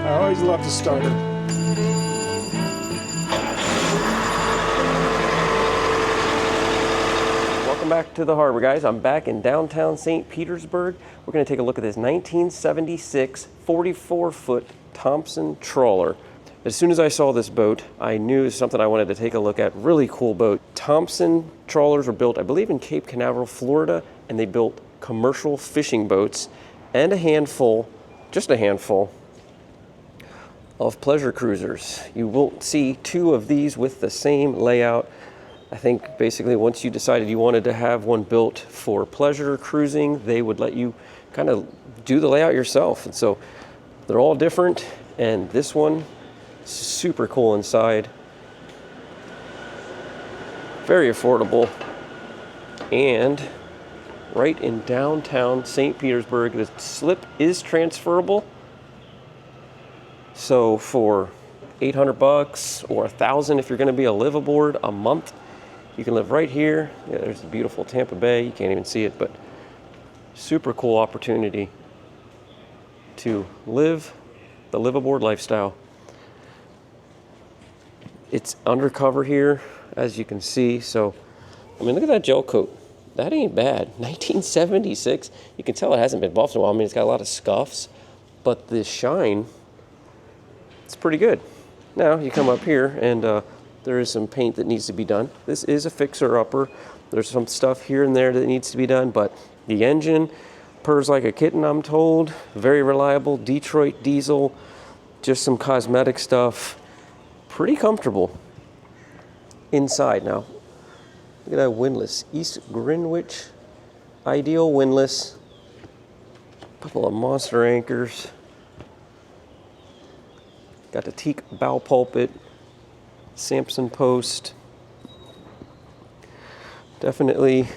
I always love the starter. Welcome back to the harbor, guys. I'm back in downtown St. Petersburg. We're going to take a look at this 1976 44-foot Thompson Trawler. As soon as I saw this boat, I knew it was something I wanted to take a look at. Really cool boat. Thompson Trawlers were built, I believe, in Cape Canaveral, Florida, and they built commercial fishing boats and a handful, just a handful, of pleasure cruisers. You won't see two of these with the same layout. I think basically once you decided you wanted to have one built for pleasure cruising, they would let you kind of do the layout yourself. And so they're all different, and this one, super cool inside. Very affordable. And right in downtown St. Petersburg, the slip is transferable. So for $800 or $1,000 if you're going to be a liveaboard a month, you can live right here. Yeah, there's the beautiful Tampa Bay. You can't even see it, but super cool opportunity to live the liveaboard lifestyle. It's undercover here, as you can see. So, I mean, look at that Gelcoat. That ain't bad. 1976. You can tell it hasn't been buffed in a while. I mean, it's got a lot of scuffs, but the shine, it's pretty good. Now, you come up here, and there is some paint that needs to be done. This is a fixer-upper. There's some stuff here and there that needs to be done, but the engine purrs like a kitten, I'm told. Very reliable. Detroit diesel. Just some cosmetic stuff. Pretty comfortable inside. Now, look at that windlass. East Greenwich ideal windlass. A couple of monster anchors. Got the teak bow pulpit. Samson post. Definitely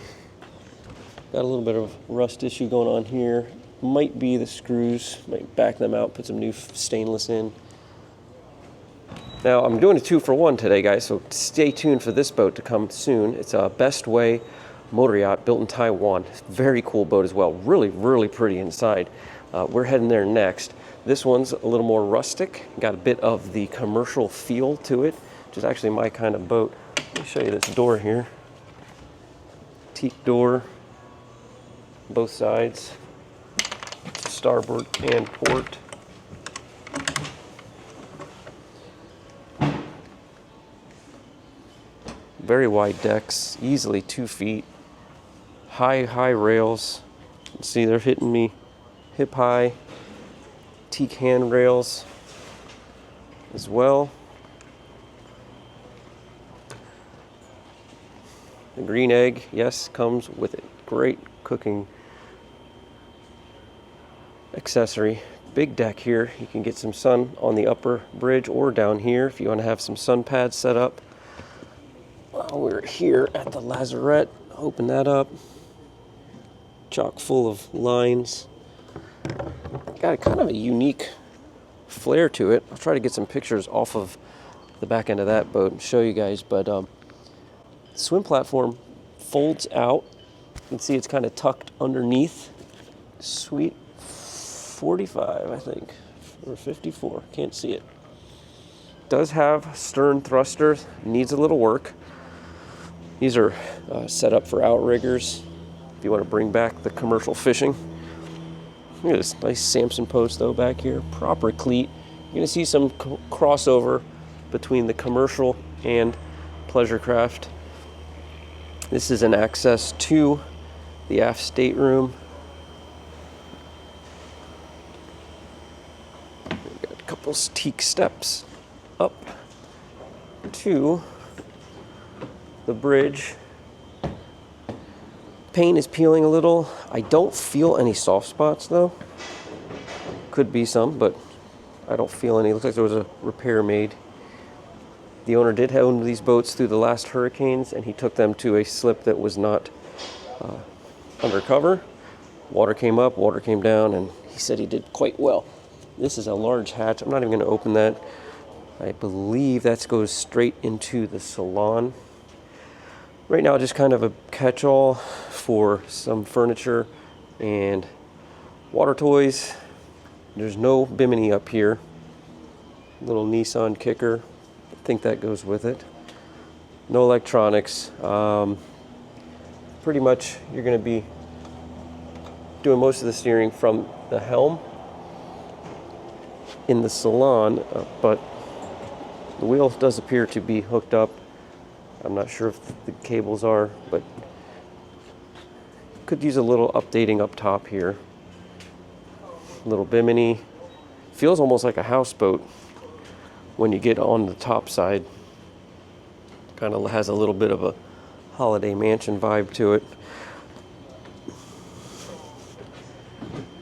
got a little bit of rust issue going on here. Might be the screws. Might back them out, put some new stainless in. Now, I'm doing a 2-for-1 today, guys, so stay tuned for this boat to come soon. It's a Best Way motor yacht built in Taiwan. Very cool boat as well. Really, really pretty inside. We're heading there next. This one's a little more rustic. Got a bit of the commercial feel to it, which is actually my kind of boat. Let me show you this door here. Teak door, both sides. It's a starboard and port. Very wide decks, easily 2 feet. High rails. You can see they're hitting me hip high. Teak handrails as well. The green egg, yes, comes with it. Great cooking accessory. Big deck here. You can get some sun on the upper bridge or down here if you want to have some sun pads set up. Well, we're here at the Lazarette. Open that up. Chock full of lines. Got a kind of a unique flair to it. I'll try to get some pictures off of the back end of that boat and show you guys. But swim platform folds out. You can see it's kind of tucked underneath. Sweet 45, I think, or 54. Can't see it. Does have stern thrusters. Needs a little work. These are set up for outriggers if you want to bring back the commercial fishing. Look at this nice Samson post though back here. Proper cleat. You're going to see some crossover between the commercial and pleasure craft. This is an access to the aft stateroom. We've got a couple teak steps up to the bridge. Paint is peeling a little. I don't feel any soft spots though. Could be some, but I don't feel any. Looks like there was a repair made. The owner did own these boats through the last hurricanes, and he took them to a slip that was not undercover. Water came up, water came down, and he said he did quite well. This is a large hatch. I'm not even going to open that. I believe that goes straight into the salon. Right now, just kind of a catch-all for some furniture and water toys. There's no bimini up here. Little Nissan kicker. I think that goes with it. No electronics. Pretty much you're going to be doing most of the steering from the helm in the salon, but the wheel does appear to be hooked up. I'm not sure if the cables are, but could use a little updating up top here. Little bimini. Feels almost like a houseboat when you get on the top side. Kind of has a little bit of a holiday mansion vibe to it.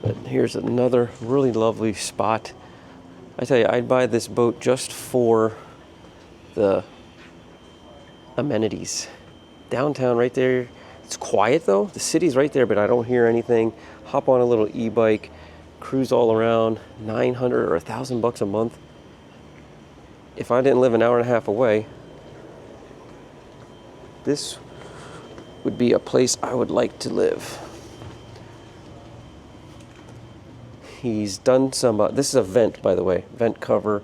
But here's another really lovely spot. I tell you, I'd buy this boat just for the amenities. Downtown right there. It's quiet though. The city's right there, but I don't hear anything. Hop on a little e-bike, cruise all around. 900 or $1,000 a month. If I didn't live an hour and a half away, this would be a place I would like to live. He's done some, this is a vent, by the way, vent cover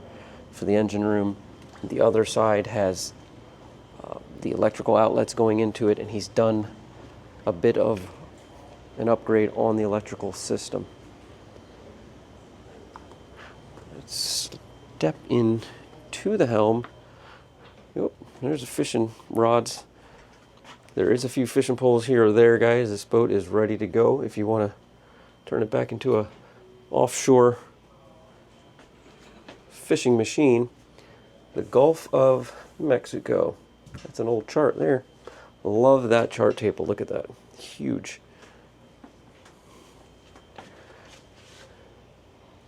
for the engine room. The other side has the electrical outlets going into it, and he's done a bit of an upgrade on the electrical system. Let's step in to the helm. Yep, there's the fishing rods. There is a few fishing poles here or there, guys. This boat is ready to go if you want to turn it back into a offshore fishing machine. The Gulf of Mexico. That's an old chart there. Love that chart table. Look at that. Huge.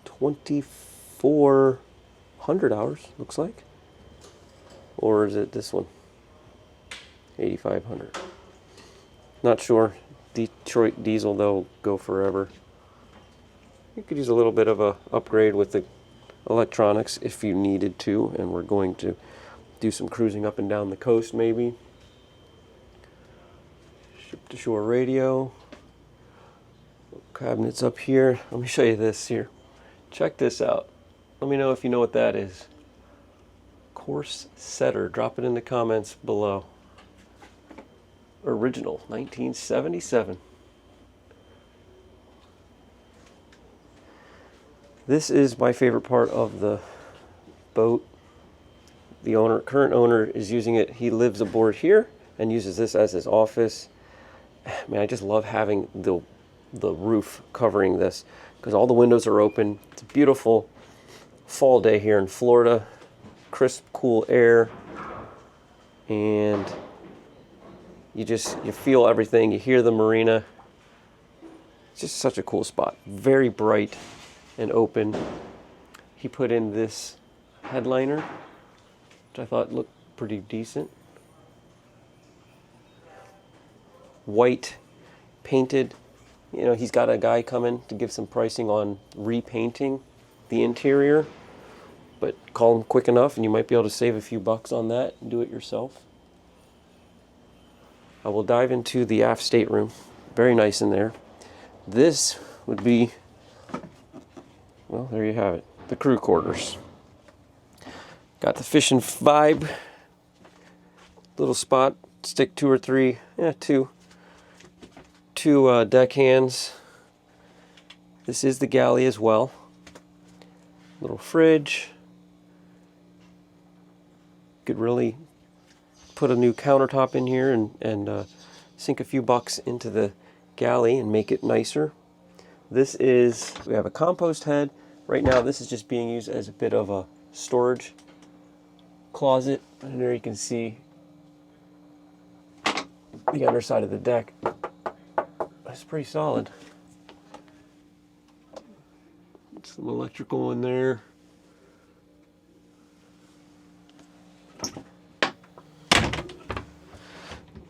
2,400 hours, looks like. Or is it this one? 8,500. Not sure. Detroit diesel, they'll go forever. You could use a little bit of a upgrade with the electronics if you needed to, and we're going to do some cruising up and down the coast maybe. Ship to shore radio. Cabinets up here. Let me show you this here. Check this out. Let me know if you know what that is. Course setter. Drop it in the comments below. Original 1977. This is my favorite part of the boat. The current owner is using it. He lives aboard here and uses this as his office. Man, I just love having the roof covering this because all the windows are open. It's a beautiful fall day here in Florida. Crisp, cool air. And you feel everything. You hear the marina. It's just such a cool spot. Very bright and open. He put in this headliner, which I thought looked pretty decent. White, painted. You know, he's got a guy coming to give some pricing on repainting the interior, but call him quick enough and you might be able to save a few bucks on that and do it yourself. I will dive into the aft stateroom. Very nice in there. This would be, well, there you have it. The crew quarters. Got the fishing vibe. Little spot. Stick two deckhands. This is the galley as well. Little fridge. Could really put a new countertop in here and sink a few bucks into the galley and make it nicer. We have a compost head. Right now this is just being used as a bit of a storage closet. And there you can see the underside of the deck. That's pretty solid. Some electrical in there.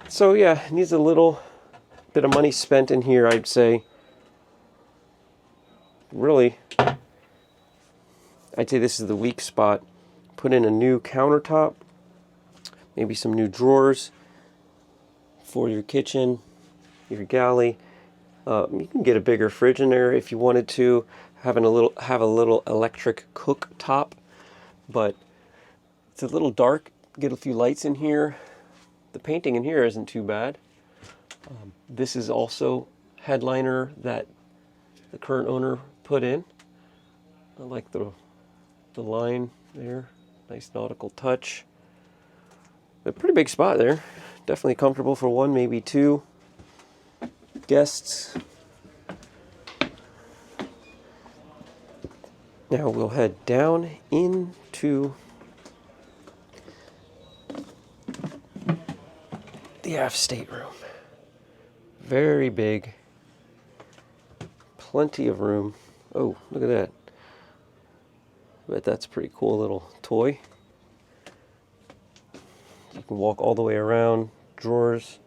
So yeah, needs a little bit of money spent in here, I'd say. Really, I'd say this is the weak spot. Put in a new countertop, maybe some new drawers for your kitchen, your galley. You can get a bigger fridge in there if you wanted to. Have a little electric cooktop. but it's a little dark. Get a few lights in here. The painting in here isn't too bad. This is also headliner that the current owner put in. I like the line there. Nice nautical touch. A pretty big spot there. Definitely comfortable for one, maybe two guests. Now we'll head down into the aft stateroom. Very big. Plenty of room. Oh, look at that. I bet that's a pretty cool little toy. You can walk all the way around. Drawers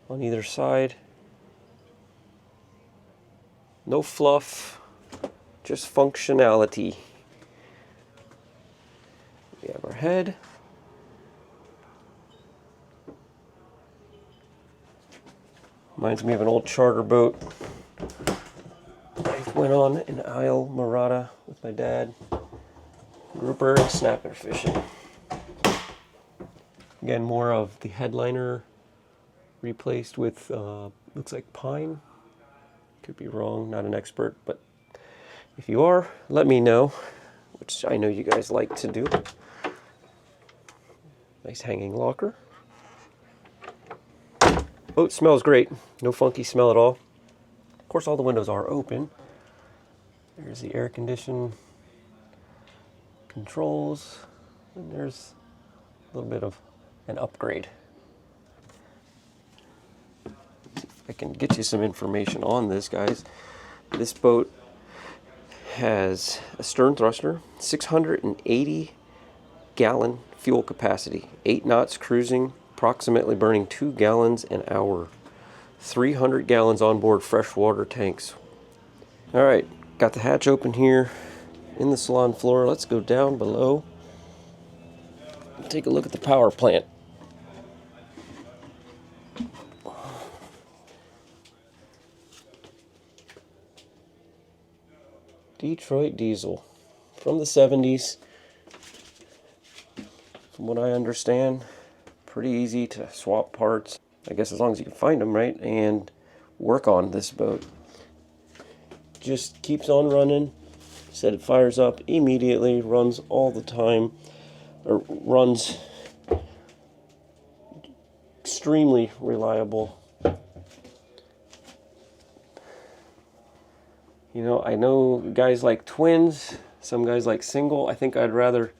on either side. No fluff. Just functionality. We have our head. Reminds me of an old charter boat. I went on an Isle Marata with my dad. Grouper and snapper fishing. Again, more of the headliner replaced with, looks like pine. Could be wrong, not an expert, but if you are, let me know, which I know you guys like to do. Nice hanging locker. Boat smells great. No funky smell at all. Of course, all the windows are open. There's the air condition controls, and there's a little bit of an upgrade. I can get you some information on this, guys. This boat has a stern thruster, 680 gallon fuel capacity, 8 knots cruising, approximately burning 2 gallons an hour, 300 gallons onboard freshwater tanks. All right, got the hatch open here in the salon floor. Let's go down below and take a look at the power plant. Detroit diesel from the 70s. From what I understand, pretty easy to swap parts. I guess as long as you can find them, right? And work on this boat. Just keeps on running. Said it fires up immediately, runs all the time, or runs extremely reliable. You know, I know guys like twins, some guys like single. I think I'd rather,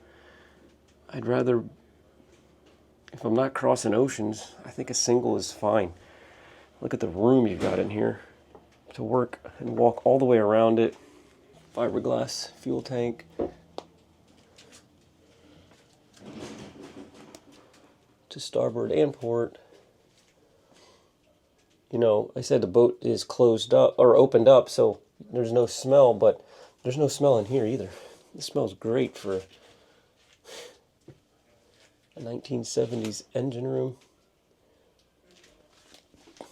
if I'm not crossing oceans, I think a single is fine. Look at the room you've got in here to work and walk all the way around it. Fiberglass fuel tank. To starboard and port. You know, I said the boat is closed up or opened up, so there's no smell, but there's no smell in here either. It smells great for a 1970s engine room.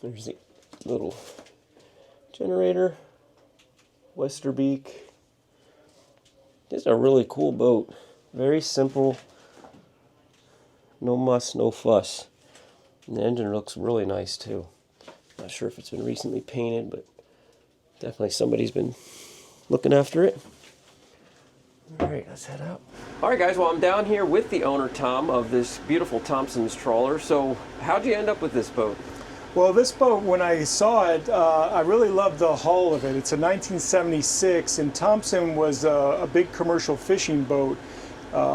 There's the little generator. Westerbeke. This is a really cool boat. Very simple. No muss, no fuss. And the engine looks really nice too. Not sure if it's been recently painted, but definitely somebody's been looking after it. All right, let's head up. All right, guys, well, I'm down here with the owner, Tom, of this beautiful Thompson's Trawler. So how'd you end up with this boat? Well, this boat, when I saw it, I really loved the hull of it. It's a 1976, and Thompson was a big commercial fishing boat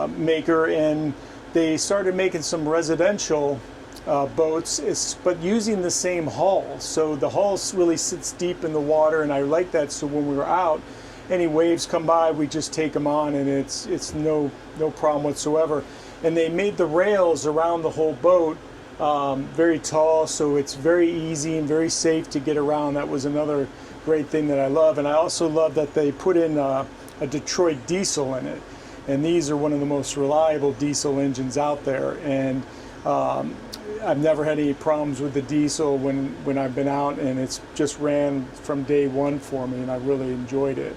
maker, and they started making some residential boats, but using the same hull. So the hull really sits deep in the water, and I like that. So when we were out, any waves come by, we just take them on, and it's no problem whatsoever. And they made the rails around the whole boat very tall, so it's very easy and very safe to get around. That was another great thing that I love. And I also love that they put in a Detroit diesel in it. And these are one of the most reliable diesel engines out there. And I've never had any problems with the diesel when I've been out, and it's just ran from day one for me, and I really enjoyed it.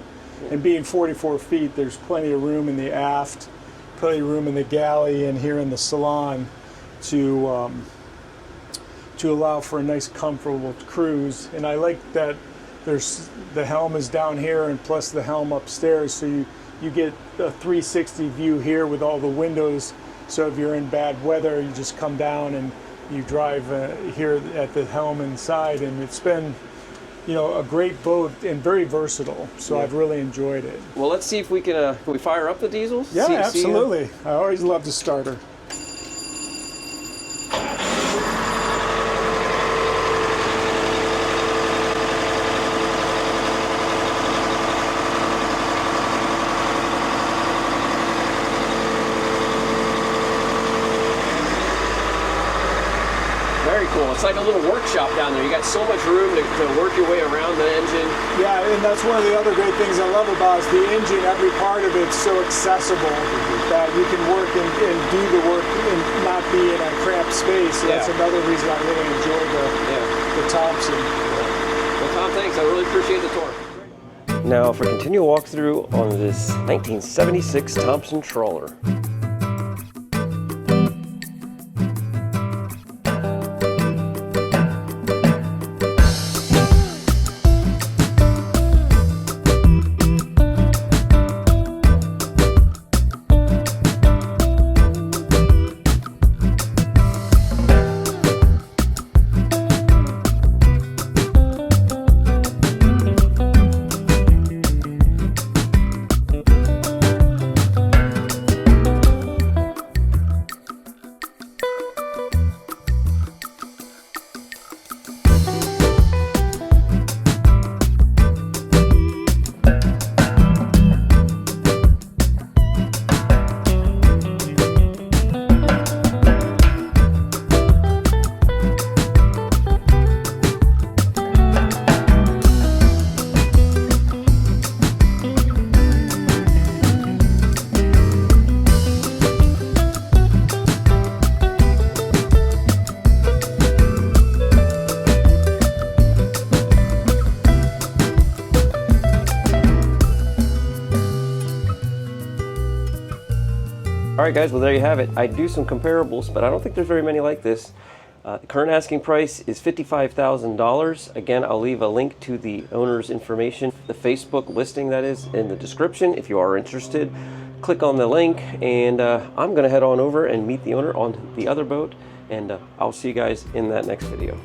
And being 44 feet, there's plenty of room in the aft plenty of room in the galley and here in the salon to allow for a nice comfortable cruise. And I like that there's the helm is down here and plus the helm upstairs, so you get a 360 view here with all the windows. So if you're in bad weather, you just come down and you drive here at the helm inside, and it's been, you know, a great boat and very versatile. So I've really enjoyed it. Well, let's see if we can we fire up the diesels? Yeah, absolutely. I always love the starter. Very cool. It's like a little workshop down there. You got so much room to work your way around the engine. Yeah, and that's one of the other great things I love about is the engine. Every part of it's so accessible that you can work and do the work and not be in a cramped space. So that's another reason I really enjoy the Thompson. Well, Tom, thanks. I really appreciate the tour. Now for a continual walkthrough on this 1976 Thompson Trawler. All right, guys, well, there you have it. I do some comparables, but I don't think there's very many like this. The current asking price is $55,000. Again, I'll leave a link to the owner's information, the Facebook listing that is, in the description. If you are interested, click on the link, and I'm gonna head on over and meet the owner on the other boat, and I'll see you guys in that next video.